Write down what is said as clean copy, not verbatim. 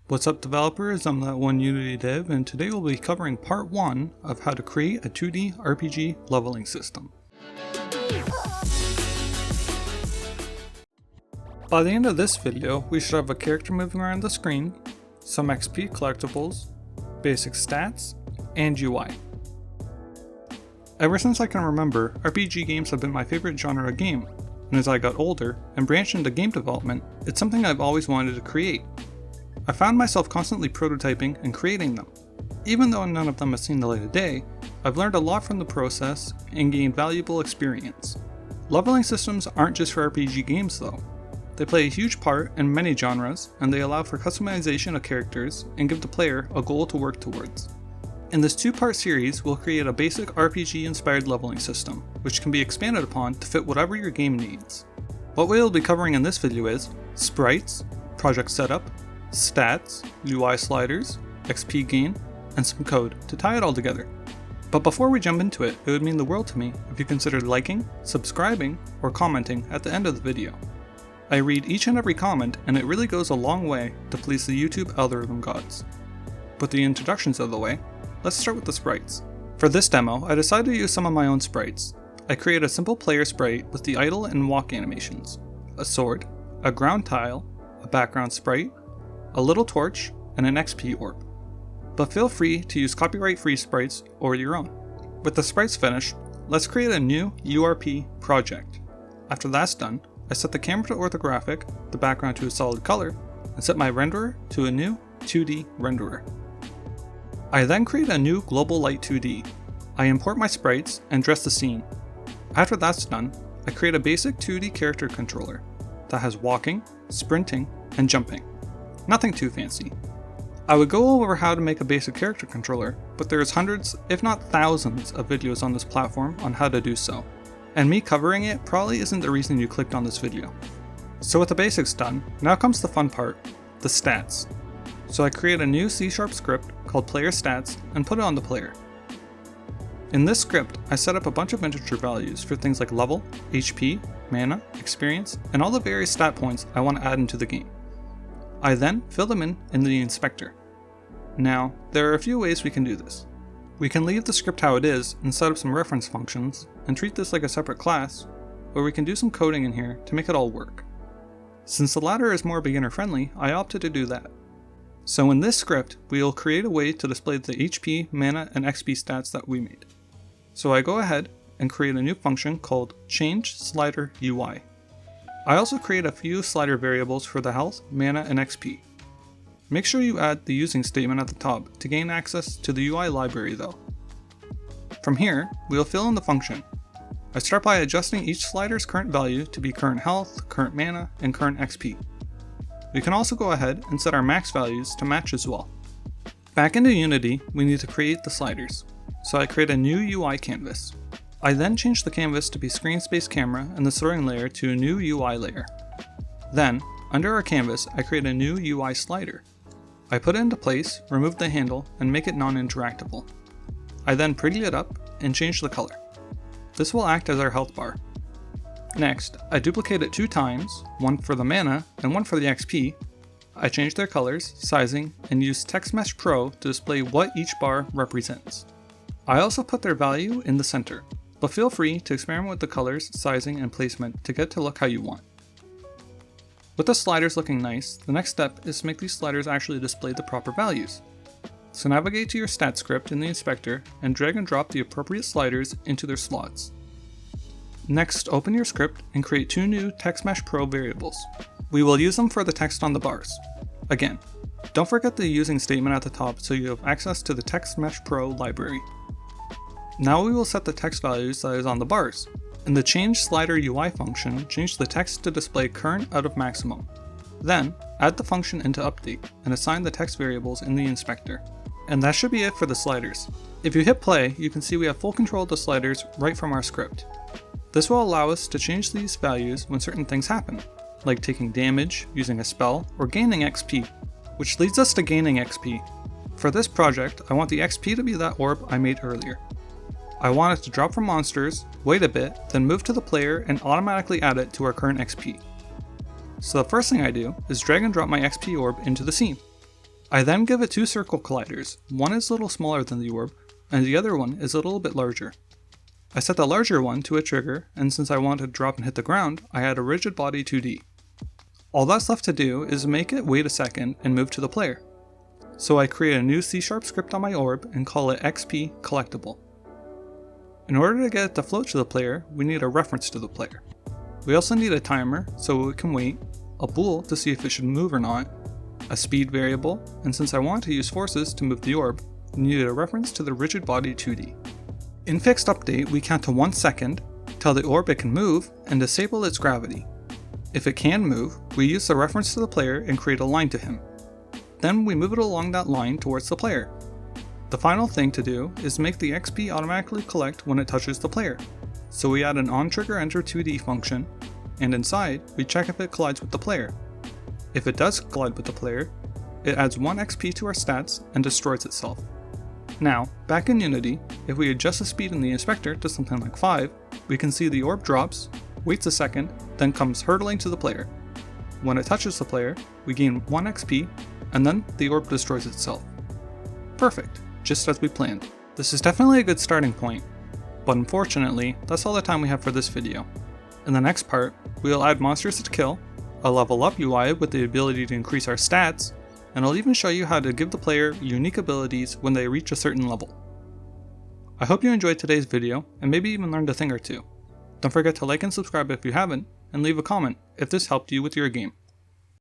What's up developers, I'm ThatOneUnityDev, and today we'll be covering part 1 of how to create a 2D RPG leveling system. By the end of this video, we should have a character moving around the screen, some XP collectibles, basic stats, and UI. Ever since I can remember, RPG games have been my favorite genre of game, and as I got older and branched into game development, it's something I've always wanted to create. I found myself constantly prototyping and creating them. Even though none of them have seen the light of day, I've learned a lot from the process and gained valuable experience. Leveling systems aren't just for RPG games though. They play a huge part in many genres, and they allow for customization of characters and give the player a goal to work towards. In this 2-part series, we'll create a basic RPG-inspired leveling system, which can be expanded upon to fit whatever your game needs. What we'll be covering in this video is sprites, project setup, stats, UI sliders, XP gain, and some code to tie it all together. But before we jump into it, it would mean the world to me if you considered liking, subscribing, or commenting at the end of the video. I read each and every comment, and it really goes a long way to please the YouTube algorithm gods. With the introductions out of the way, let's start with the sprites. For this demo, I decided to use some of my own sprites. I created a simple player sprite with the idle and walk animations, a sword, a ground tile, a background sprite, a little torch, and an XP orb. But feel free to use copyright-free sprites or your own. With the sprites finished, let's create a new URP project. After that's done, I set the camera to orthographic, the background to a solid color, and set my renderer to a new 2D renderer. I then create a new global light 2D. I import my sprites and dress the scene. After that's done, I create a basic 2D character controller that has walking, sprinting, and jumping. Nothing too fancy. I would go over how to make a basic character controller, but there's hundreds, if not thousands, of videos on this platform on how to do so, and me covering it probably isn't the reason you clicked on this video. So with the basics done, now comes the fun part, the stats. So I create a new C# script called player stats and put it on the player. In this script, I set up a bunch of integer values for things like level, HP, mana, experience, and all the various stat points I want to add into the game. I then fill them in the inspector. Now, there are a few ways we can do this. We can leave the script how it is and set up some reference functions and treat this like a separate class, or we can do some coding in here to make it all work. Since the latter is more beginner friendly, I opted to do that. So in this script, we will create a way to display the HP, mana, and XP stats that we made. So I go ahead and create a new function called changeSliderUI. I also create a few slider variables for the health, mana, and XP. Make sure you add the using statement at the top to gain access to the UI library though. From here, we will fill in the function. I start by adjusting each slider's current value to be current health, current mana, and current XP. We can also go ahead and set our max values to match as well. Back into Unity, we need to create the sliders. So I create a new UI canvas. I then change the canvas to be screen space camera and the sorting layer to a new UI layer. Then, under our canvas, I create a new UI slider. I put it into place, remove the handle, and make it non-interactable. I then pretty it up and change the color. This will act as our health bar. Next, I duplicate it 2 times, one for the mana and one for the XP. I change their colors, sizing, and use Text Mesh Pro to display what each bar represents. I also put their value in the center, but feel free to experiment with the colors, sizing, and placement to get to look how you want. With the sliders looking nice, the next step is to make these sliders actually display the proper values. So navigate to your stat script in the inspector and drag and drop the appropriate sliders into their slots. Next, open your script and create 2 new Text Mesh Pro variables. We will use them for the text on the bars. Again, don't forget the using statement at the top so you have access to the Text Mesh Pro library. Now we will set the text values that is on the bars. In the changeSliderUI function, change the text to display current out of maximum. Then, add the function into update and assign the text variables in the inspector. And that should be it for the sliders. If you hit play, you can see we have full control of the sliders right from our script. This will allow us to change these values when certain things happen, like taking damage, using a spell, or gaining XP, which leads us to gaining XP. For this project, I want the XP to be that orb I made earlier. I want it to drop from monsters, wait a bit, then move to the player and automatically add it to our current XP. So the first thing I do is drag and drop my XP orb into the scene. I then give it two circle colliders. One is a little smaller than the orb, and the other one is a little bit larger. I set the larger one to a trigger, and since I want to drop and hit the ground, I add a rigid body 2D. All that's left to do is make it wait a second and move to the player. So I create a new C# script on my orb and call it XP collectible. In order to get it to float to the player, we need a reference to the player. We also need a timer so it can wait, a bool to see if it should move or not, a speed variable, and since I want to use forces to move the orb, we needed a reference to the rigid body 2D. In fixed update, we count to 1 second, tell the orb it can move, and disable its gravity. If it can move, we use the reference to the player and create a line to him. Then we move it along that line towards the player. The final thing to do is make the XP automatically collect when it touches the player. So we add an onTriggerEnter2D function, and inside, we check if it collides with the player. If it does collide with the player, it adds 1 XP to our stats and destroys itself. Now, back in Unity, if we adjust the speed in the inspector to something like 5, we can see the orb drops, waits a second, then comes hurtling to the player. When it touches the player, we gain 1 XP, and then the orb destroys itself. Perfect, just as we planned. This is definitely a good starting point, but unfortunately, that's all the time we have for this video. In the next part, we will add monsters to kill, a level up UI with the ability to increase our stats, and I'll even show you how to give the player unique abilities when they reach a certain level. I hope you enjoyed today's video, and maybe even learned a thing or two. Don't forget to like and subscribe if you haven't, and leave a comment if this helped you with your game.